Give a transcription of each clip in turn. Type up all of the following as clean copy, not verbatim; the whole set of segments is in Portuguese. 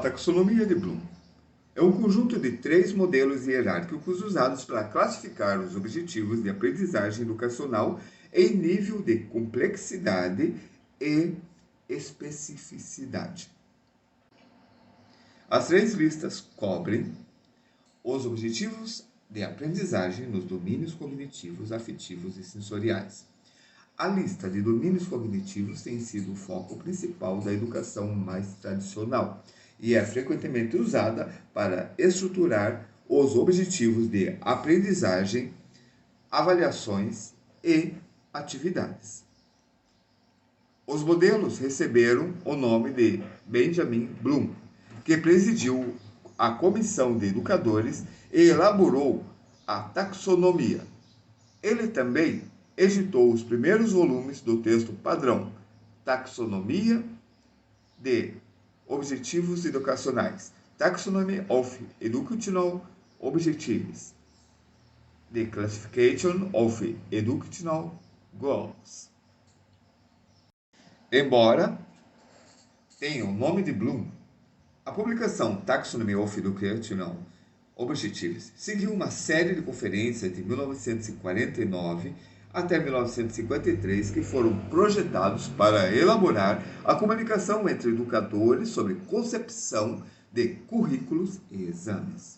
taxonomia de Bloom é um conjunto de 3 modelos hierárquicos usados para classificar os objetivos de aprendizagem educacional em nível de complexidade e especificidade. As 3 listas cobrem os objetivos de aprendizagem nos domínios cognitivos, afetivos e sensoriais. A lista de domínios cognitivos tem sido o foco principal da educação mais tradicional e é frequentemente usada para estruturar os objetivos de aprendizagem, avaliações e atividades. Os modelos receberam o nome de Benjamin Bloom, que presidiu a comissão de educadores e elaborou a taxonomia. Ele também editou os primeiros volumes do texto padrão Taxonomia de Objetivos Educacionais, Taxonomy of Educational Objectives, The Classification of Educational Goals. Embora tenha o nome de Bloom, a publicação Taxonomy of Educational Objectives seguiu uma série de conferências de 1949 até 1953 que foram projetados para elaborar a comunicação entre educadores sobre concepção de currículos e exames.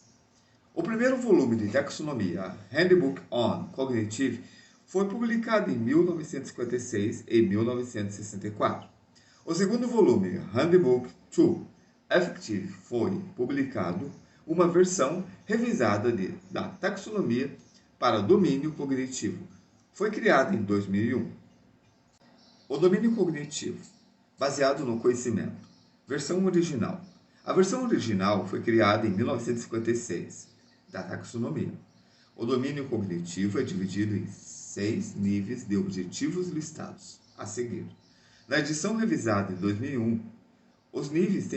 O primeiro volume de taxonomia, Handbook on Cognitive, foi publicado em 1956 e 1964. O segundo volume, Handbook to Affective, foi publicado uma versão revisada da taxonomia para domínio cognitivo. Foi criado em 2001. O domínio cognitivo, baseado no conhecimento. Versão original. A versão original foi criada em 1956, da taxonomia. O domínio cognitivo é dividido em 6 níveis de objetivos listados a seguir. Na edição revisada em 2001, os níveis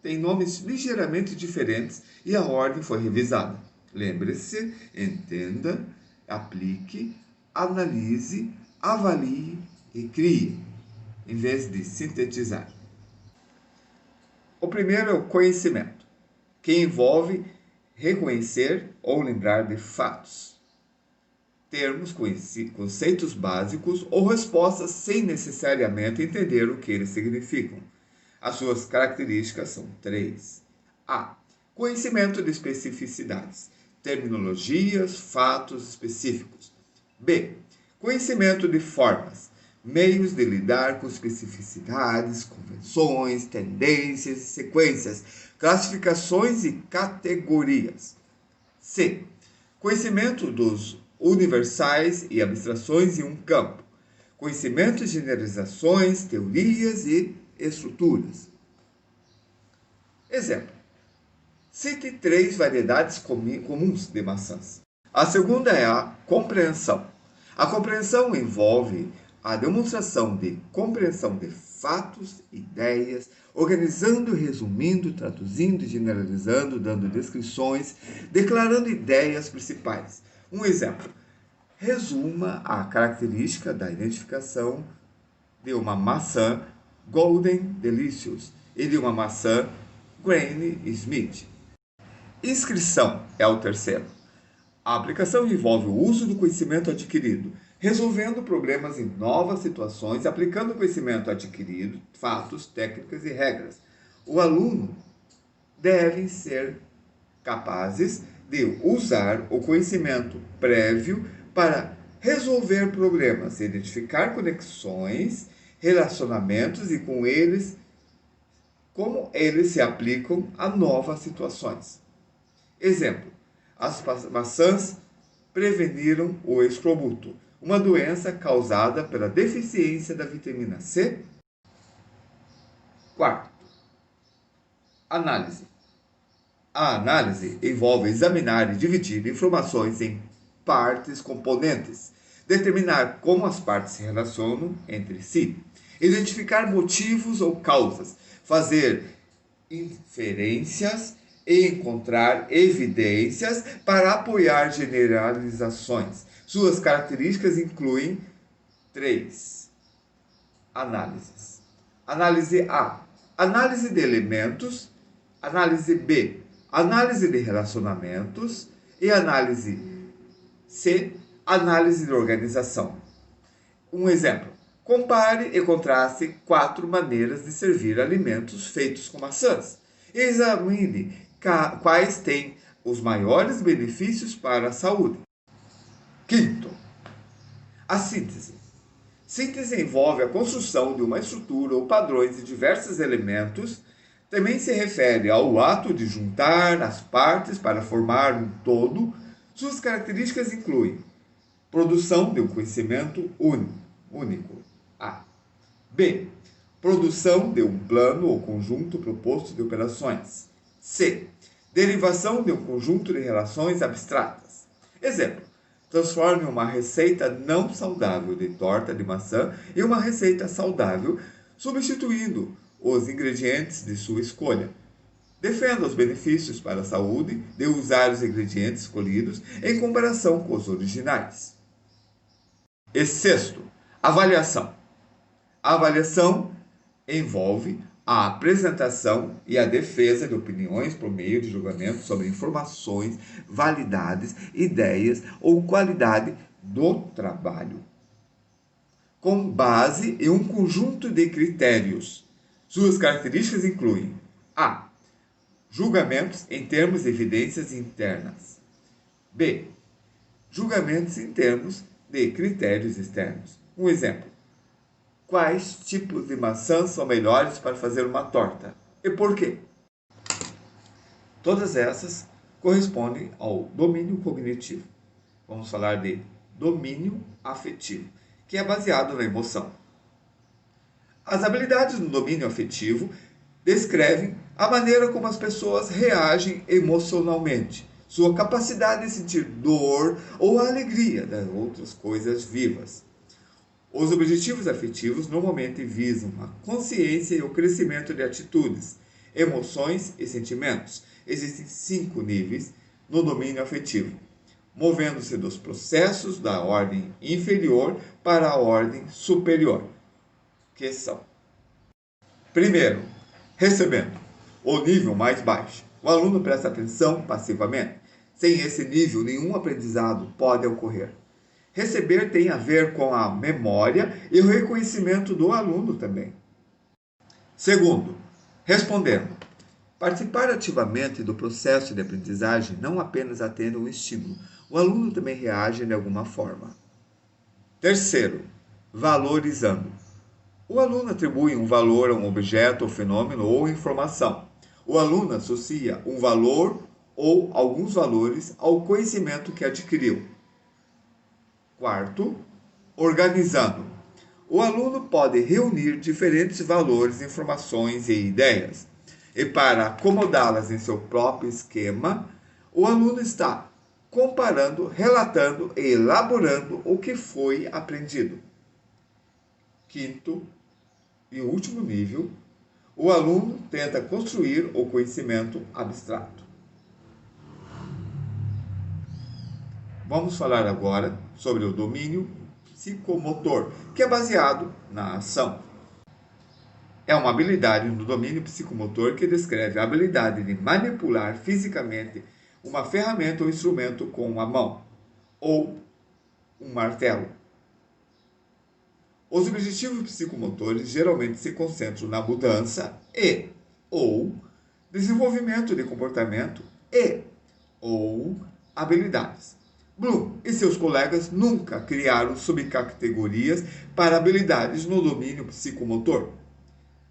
têm nomes ligeiramente diferentes e a ordem foi revisada. Lembre-se, entenda, aplique, analise, avalie e crie, em vez de sintetizar. O primeiro é o conhecimento, que envolve reconhecer ou lembrar de fatos, termos, conceitos básicos ou respostas sem necessariamente entender o que eles significam. As suas características são 3. A. Conhecimento de especificidades, terminologias, fatos específicos. B. Conhecimento de formas, meios de lidar com especificidades, convenções, tendências e sequências, classificações e categorias. C. Conhecimento dos universais e abstrações em um campo. Conhecimento de generalizações, teorias e estruturas. Exemplo. Cite 3 variedades comuns de maçãs. A segunda é a compreensão. A compreensão envolve a demonstração de compreensão de fatos, ideias, organizando, resumindo, traduzindo, generalizando, dando descrições, declarando ideias principais. Um exemplo. Resuma a característica da identificação de uma maçã Golden Delicious e de uma maçã Granny Smith. Inscrição é o terceiro. A aplicação envolve o uso do conhecimento adquirido, resolvendo problemas em novas situações, aplicando o conhecimento adquirido, fatos, técnicas e regras. O aluno deve ser capazes de usar o conhecimento prévio para resolver problemas, identificar conexões, relacionamentos e como eles se aplicam a novas situações. Exemplo, as maçãs preveniram o escorbuto, uma doença causada pela deficiência da vitamina C. Quarto, análise. A análise envolve examinar e dividir informações em partes componentes, determinar como as partes se relacionam entre si, identificar motivos ou causas, fazer inferências e encontrar evidências para apoiar generalizações. Suas características incluem 3 análises. Análise A. Análise de elementos Análise B, análise de relacionamentos. E análise C, análise de organização. Um exemplo. Compare e contraste 4 maneiras de servir alimentos feitos com maçãs. Examine quais têm os maiores benefícios para a saúde. Quinto, a síntese. Síntese envolve a construção de uma estrutura ou padrões de diversos elementos. Também se refere ao ato de juntar as partes para formar um todo. Suas características incluem produção de um conhecimento único. A. B. Produção de um plano ou conjunto proposto de operações. C. Derivação de um conjunto de relações abstratas. Exemplo. Transforme uma receita não saudável de torta de maçã em uma receita saudável, substituindo os ingredientes de sua escolha. Defenda os benefícios para a saúde de usar os ingredientes escolhidos em comparação com os originais. E sexto, avaliação. A avaliação envolve a apresentação e a defesa de opiniões por meio de julgamentos sobre informações, validades, ideias ou qualidade do trabalho, com base em um conjunto de critérios. Suas características incluem: A. Julgamentos em termos de evidências internas. B. Julgamentos em termos de critérios externos. Um exemplo. Quais tipos de maçãs são melhores para fazer uma torta? E por quê? Todas essas correspondem ao domínio cognitivo. Vamos falar de domínio afetivo, que é baseado na emoção. As habilidades no domínio afetivo descrevem a maneira como as pessoas reagem emocionalmente, sua capacidade de sentir dor ou a alegria das outras coisas vivas. Os objetivos afetivos normalmente visam a consciência e o crescimento de atitudes, emoções e sentimentos. Existem 5 níveis no domínio afetivo, movendo-se dos processos da ordem inferior para a ordem superior, que são: primeiro, recebendo, o nível mais baixo. O aluno presta atenção passivamente. Sem esse nível, nenhum aprendizado pode ocorrer. Receber tem a ver com a memória e o reconhecimento do aluno também. Segundo, respondendo. Participar ativamente do processo de aprendizagem não apenas atende um estímulo, o aluno também reage de alguma forma. Terceiro, valorizando. O aluno atribui um valor a um objeto, ou fenômeno ou informação. O aluno associa um valor ou alguns valores ao conhecimento que adquiriu. Quarto, organizando. O aluno pode reunir diferentes valores, informações e ideias. E para acomodá-las em seu próprio esquema, o aluno está comparando, relatando e elaborando o que foi aprendido. Quinto e último nível, o aluno tenta construir o conhecimento abstrato. Vamos falar agora sobre o domínio psicomotor, que é baseado na ação. É uma habilidade no domínio psicomotor que descreve a habilidade de manipular fisicamente uma ferramenta ou instrumento com a mão, ou um martelo. Os objetivos psicomotores geralmente se concentram na mudança ou desenvolvimento de comportamento ou habilidades. Bloom e seus colegas nunca criaram subcategorias para habilidades no domínio psicomotor.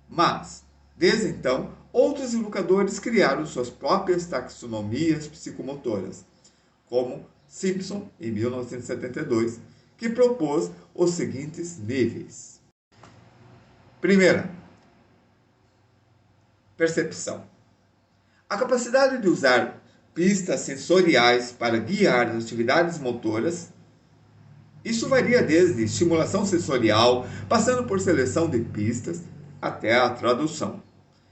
Mas, desde então, outros educadores criaram suas próprias taxonomias psicomotoras, como Simpson, em 1972, que propôs os seguintes níveis. Primeira, percepção. A capacidade de usar pistas sensoriais para guiar as atividades motoras. Isso varia desde estimulação sensorial, passando por seleção de pistas, até a tradução.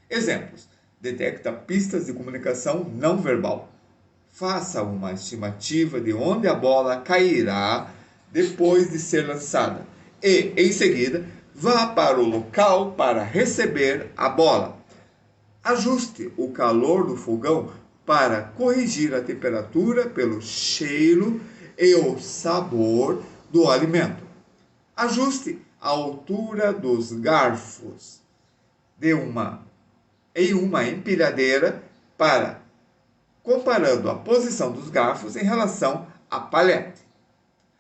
Exemplos: detecta pistas de comunicação não verbal. Faça uma estimativa de onde a bola cairá depois de ser lançada e, em seguida, vá para o local para receber a bola. Ajuste o calor do fogão para corrigir a temperatura pelo cheiro e o sabor do alimento. Ajuste a altura dos garfos em uma empilhadeira para comparando a posição dos garfos em relação à palete.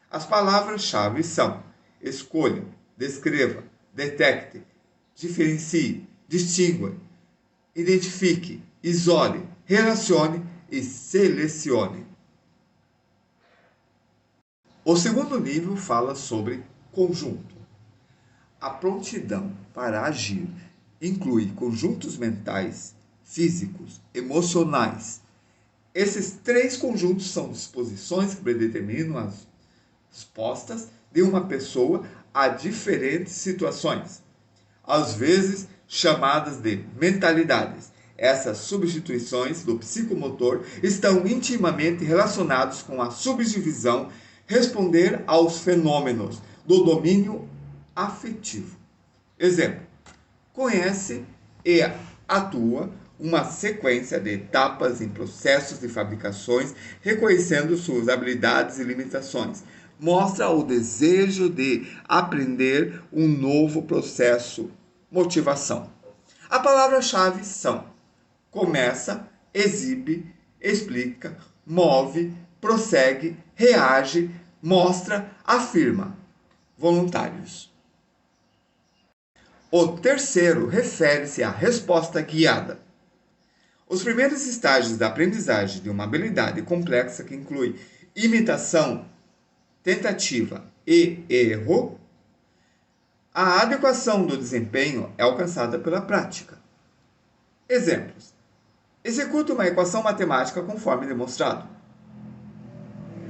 As palavras-chave são: escolha, descreva, detecte, diferencie, distinga, identifique, isole, relacione e selecione. O segundo nível fala sobre conjunto. A prontidão para agir inclui conjuntos mentais, físicos, emocionais. Esses três conjuntos são disposições que predeterminam as respostas de uma pessoa a diferentes situações, às vezes chamadas de mentalidades. Essas substituições do psicomotor estão intimamente relacionadas com a subdivisão responder aos fenômenos do domínio afetivo. Exemplo: conhece e atua uma sequência de etapas em processos de fabricações, reconhecendo suas habilidades e limitações. Mostra o desejo de aprender um novo processo, motivação. A palavra-chave são: começa, exibe, explica, move, prossegue, reage, mostra, afirma. Voluntários. O terceiro refere-se à resposta guiada. Os primeiros estágios da aprendizagem de uma habilidade complexa que inclui imitação, tentativa e erro, a adequação do desempenho é alcançada pela prática. Exemplos: execute uma equação matemática conforme demonstrado.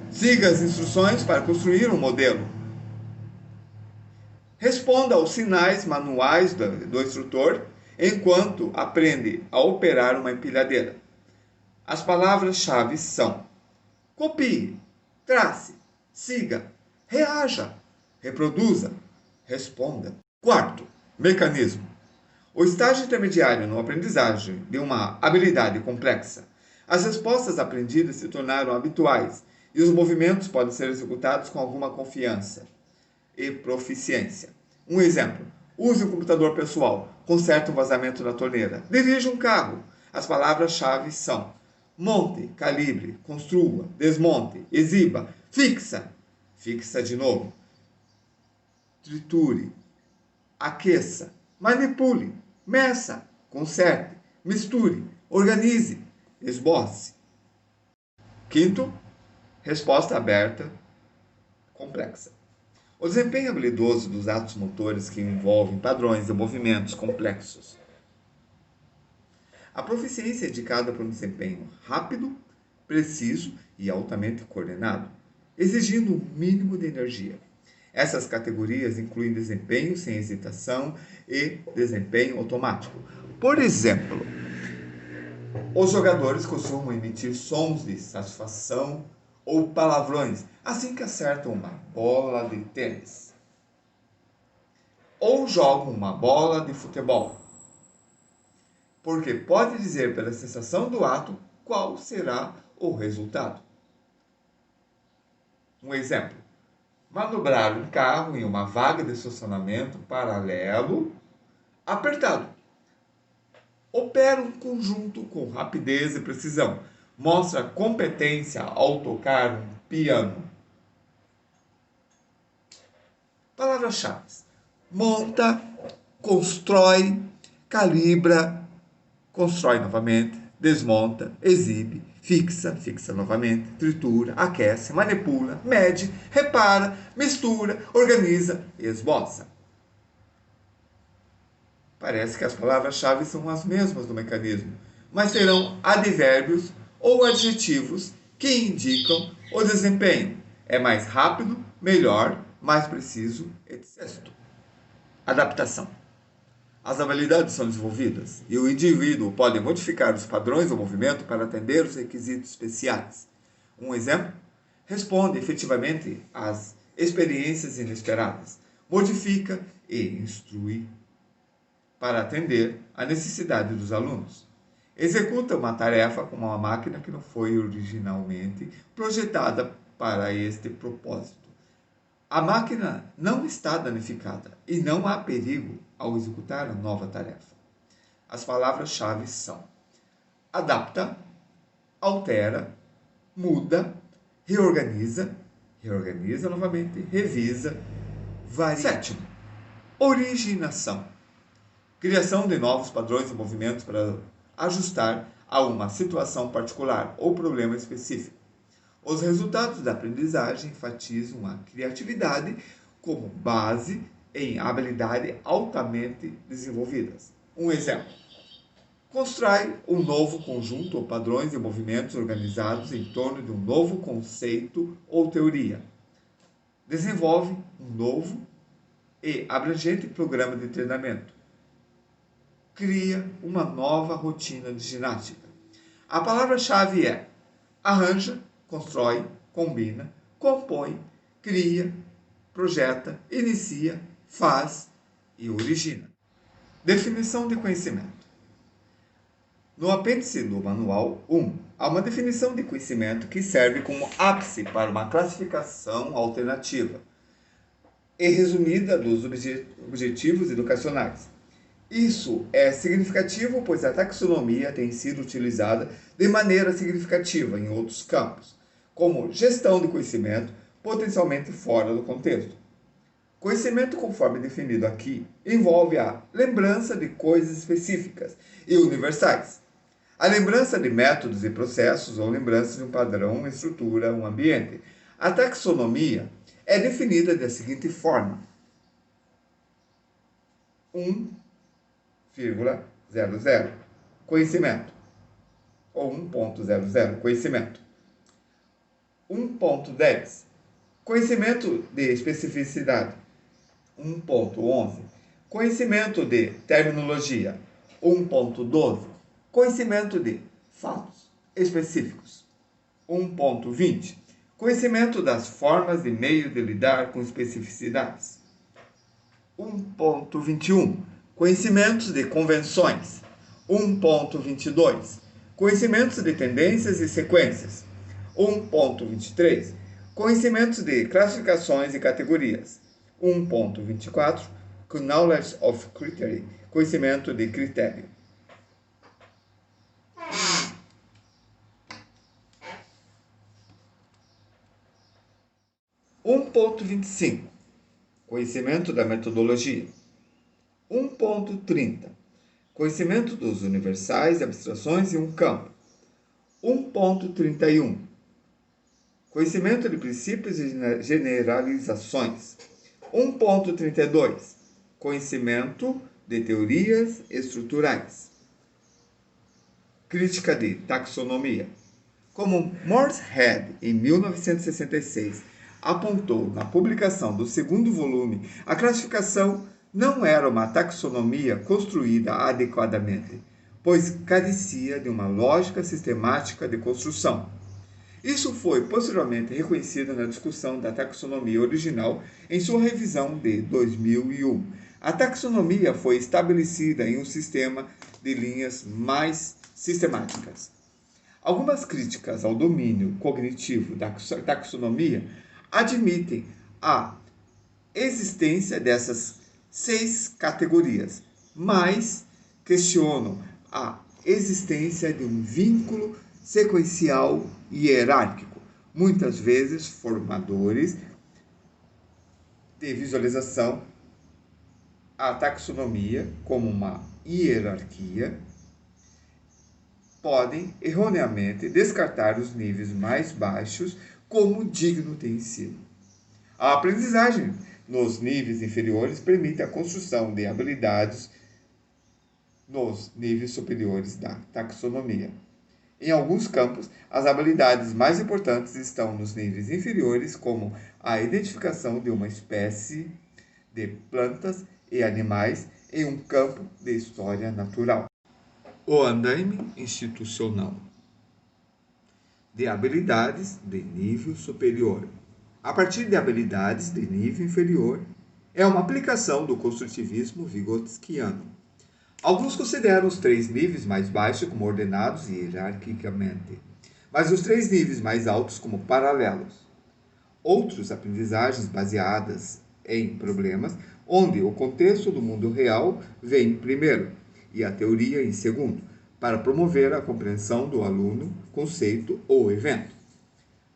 Siga as instruções para construir um modelo. Responda aos sinais manuais do instrutor enquanto aprende a operar uma empilhadeira. As palavras-chave são: copie, trace, siga, reaja, reproduza, responda. Quarto, mecanismo. O estágio intermediário na aprendizagem de uma habilidade complexa. As respostas aprendidas se tornaram habituais e os movimentos podem ser executados com alguma confiança e proficiência. Um exemplo: use um computador pessoal, conserte um vazamento na torneira, dirija um carro. As palavras-chave são: monte, calibre, construa, desmonte, exiba, fixa, fixa de novo, triture, aqueça, manipule, meça, conserte, misture, organize, esboce. Quinto, resposta aberta, complexa. O desempenho habilidoso dos atos motores que envolvem padrões de movimentos complexos. A proficiência é indicada por um desempenho rápido, preciso e altamente coordenado, exigindo um mínimo de energia. Essas categorias incluem desempenho sem hesitação e desempenho automático. Por exemplo, os jogadores costumam emitir sons de satisfação ou palavrões assim que acertam uma bola de tênis. Ou jogam uma bola de futebol. Porque pode dizer pela sensação do ato qual será o resultado. Um exemplo: manobrar um carro em uma vaga de estacionamento paralelo apertado. Opera um conjunto com rapidez e precisão. Mostra competência ao tocar um piano. Palavras-chave: monta, constrói, calibra, constrói novamente, desmonta, exibe, fixa, fixa novamente, tritura, aquece, manipula, mede, repara, mistura, organiza e esboça. Parece que as palavras-chave são as mesmas do mecanismo, mas terão advérbios ou adjetivos que indicam o desempenho. É mais rápido, melhor, mais preciso, etc. Adaptação. As habilidades são desenvolvidas e o indivíduo pode modificar os padrões do movimento para atender os requisitos especiais. Um exemplo: responde efetivamente às experiências inesperadas, modifica e instrui. para atender à necessidade dos alunos. Executa uma tarefa com uma máquina que não foi originalmente projetada para este propósito. A máquina não está danificada e não há perigo ao executar a nova tarefa. As palavras-chave são: adapta, altera, muda, reorganiza novamente, revisa, varia. Sétimo, originação. Criação de novos padrões e movimentos para ajustar a uma situação particular ou problema específico. Os resultados da aprendizagem enfatizam a criatividade como base em habilidades altamente desenvolvidas. Um exemplo: constrói um novo conjunto ou padrões e movimentos organizados em torno de um novo conceito ou teoria. Desenvolve um novo e abrangente programa de treinamento. Cria uma nova rotina de ginástica. A palavra-chave é: arranja, constrói, combina, compõe, cria, projeta, inicia, faz e origina. Definição de conhecimento. No apêndice do manual 1, há uma definição de conhecimento que serve como ápice para uma classificação alternativa e resumida dos objetivos educacionais. Isso é significativo, pois a taxonomia tem sido utilizada de maneira significativa em outros campos, como gestão de conhecimento, potencialmente fora do contexto. Conhecimento, conforme definido aqui, envolve a lembrança de coisas específicas e universais, a lembrança de métodos e processos ou lembrança de um padrão, uma estrutura, um ambiente. A taxonomia é definida da seguinte forma: 1,00 conhecimento, ou 1.00 conhecimento. 1.10 conhecimento de especificidade. 1.11 conhecimento de terminologia. 1.12 conhecimento de fatos específicos. 1.20 conhecimento das formas e meios de lidar com especificidades. 1.21 conhecimentos de convenções. 1.22 conhecimentos de tendências e sequências. 1.23 conhecimentos de classificações e categorias. 1.24 Knowledge of Criteria conhecimento de critério. Ponto 25 conhecimento da metodologia. 1.30 conhecimento dos universais, abstrações e um campo. 1.31 conhecimento de princípios e generalizações. 1.32 conhecimento de teorias estruturais. Crítica de taxonomia. Como Morshead, em 1966, apontou na publicação do segundo volume, a classificação não era uma taxonomia construída adequadamente, pois carecia de uma lógica sistemática de construção. Isso foi posteriormente reconhecido na discussão da taxonomia original em sua revisão de 2001. A taxonomia foi estabelecida em um sistema de linhas mais sistemáticas. Algumas críticas ao domínio cognitivo da taxonomia admitem a existência dessas 6 categorias, mas questionam a existência de um vínculo sequencial e hierárquico, muitas vezes formadores de visualização a taxonomia como uma hierarquia, podem erroneamente descartar os níveis mais baixos como digno de ensino. A aprendizagem nos níveis inferiores permite a construção de habilidades nos níveis superiores da taxonomia. Em alguns campos, as habilidades mais importantes estão nos níveis inferiores, como a identificação de uma espécie de plantas e animais em um campo de história natural. O andaime institucional de habilidades de nível superior. A partir de habilidades de nível inferior, é uma aplicação do construtivismo vigotskiano. Alguns consideram os 3 níveis mais baixos como ordenados hierarquicamente, mas os 3 níveis mais altos como paralelos. Outros aprendizagens baseadas em problemas, onde o contexto do mundo real vem primeiro e a teoria em segundo, para promover a compreensão do aluno, conceito ou evento.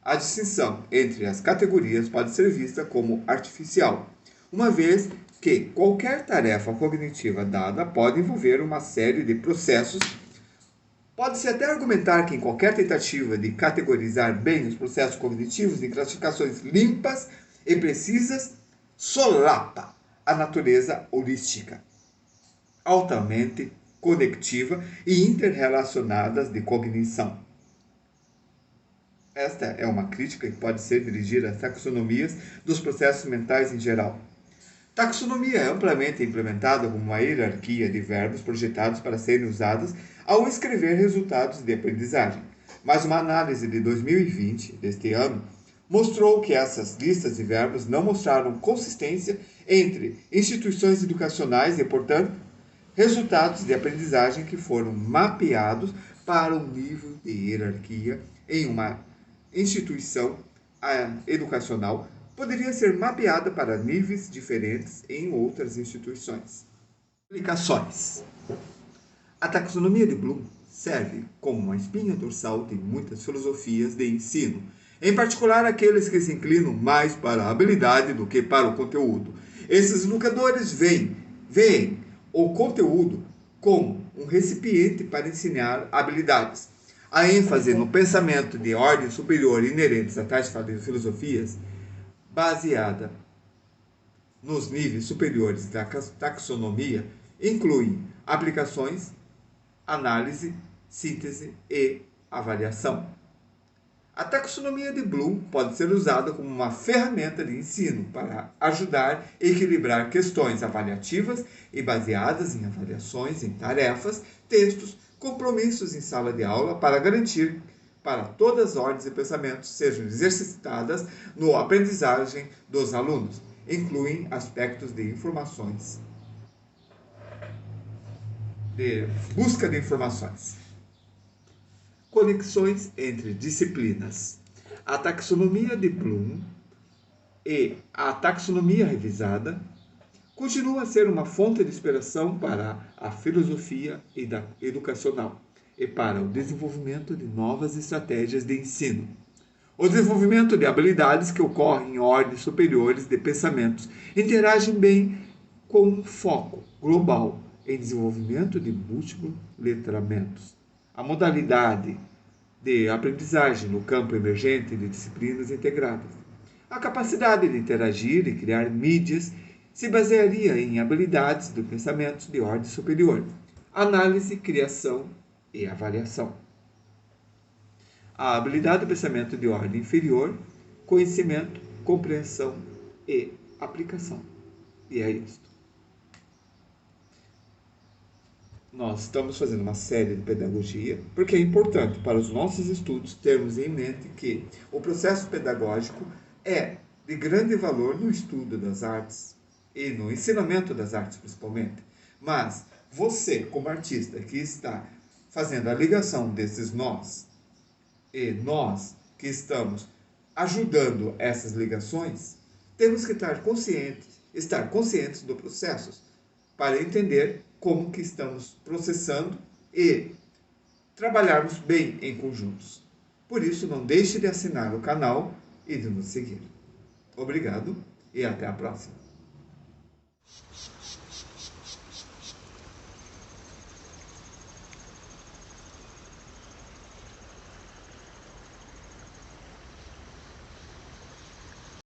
A distinção entre as categorias pode ser vista como artificial, uma vez que qualquer tarefa cognitiva dada pode envolver uma série de processos. Pode-se até argumentar que em qualquer tentativa de categorizar bem os processos cognitivos em classificações limpas e precisas, solapa a natureza holística, altamente conectiva e interrelacionadas de cognição. Esta é uma crítica que pode ser dirigida às taxonomias dos processos mentais em geral. Taxonomia é amplamente implementada como uma hierarquia de verbos projetados para serem usados ao escrever resultados de aprendizagem. Mas uma análise de 2020, deste ano, mostrou que essas listas de verbos não mostraram consistência entre instituições educacionais e, portanto, resultados de aprendizagem que foram mapeados para um nível de hierarquia em uma instituição educacional poderia ser mapeada para níveis diferentes em outras instituições. Aplicações. A taxonomia de Bloom serve como uma espinha dorsal de muitas filosofias de ensino, em particular aqueles que se inclinam mais para a habilidade do que para o conteúdo. Esses educadores veem o conteúdo como um recipiente para ensinar habilidades. A ênfase no pensamento de ordem superior inerentes a tais filosofias, baseada nos níveis superiores da taxonomia, incluem aplicações, análise, síntese e avaliação. A taxonomia de Bloom pode ser usada como uma ferramenta de ensino para ajudar a equilibrar questões avaliativas e baseadas em avaliações em tarefas, textos, compromissos em sala de aula para garantir para todas as ordens e pensamentos sejam exercitadas no aprendizagem dos alunos. Incluem aspectos de informações, de busca de informações. Conexões entre disciplinas. A taxonomia de Bloom e a taxonomia revisada continua a ser uma fonte de inspiração para a filosofia educacional e para o desenvolvimento de novas estratégias de ensino. O desenvolvimento de habilidades que ocorrem em ordens superiores de pensamentos interagem bem com um foco global em desenvolvimento de múltiplos letramentos. A modalidade de aprendizagem no campo emergente de disciplinas integradas. A capacidade de interagir e criar mídias se basearia em habilidades do pensamento de ordem superior, análise, criação e avaliação. A habilidade do pensamento de ordem inferior, conhecimento, compreensão e aplicação. E é isso. Nós estamos fazendo uma série de pedagogia, porque é importante para os nossos estudos termos em mente que o processo pedagógico é de grande valor no estudo das artes e no ensinamento das artes principalmente. Mas você, como artista que está fazendo a ligação desses nós, e nós que estamos ajudando essas ligações, temos que estar conscientes do processo para entender como que estamos processando e trabalharmos bem em conjuntos. Por isso, não deixe de assinar o canal e de nos seguir. Obrigado e até a próxima.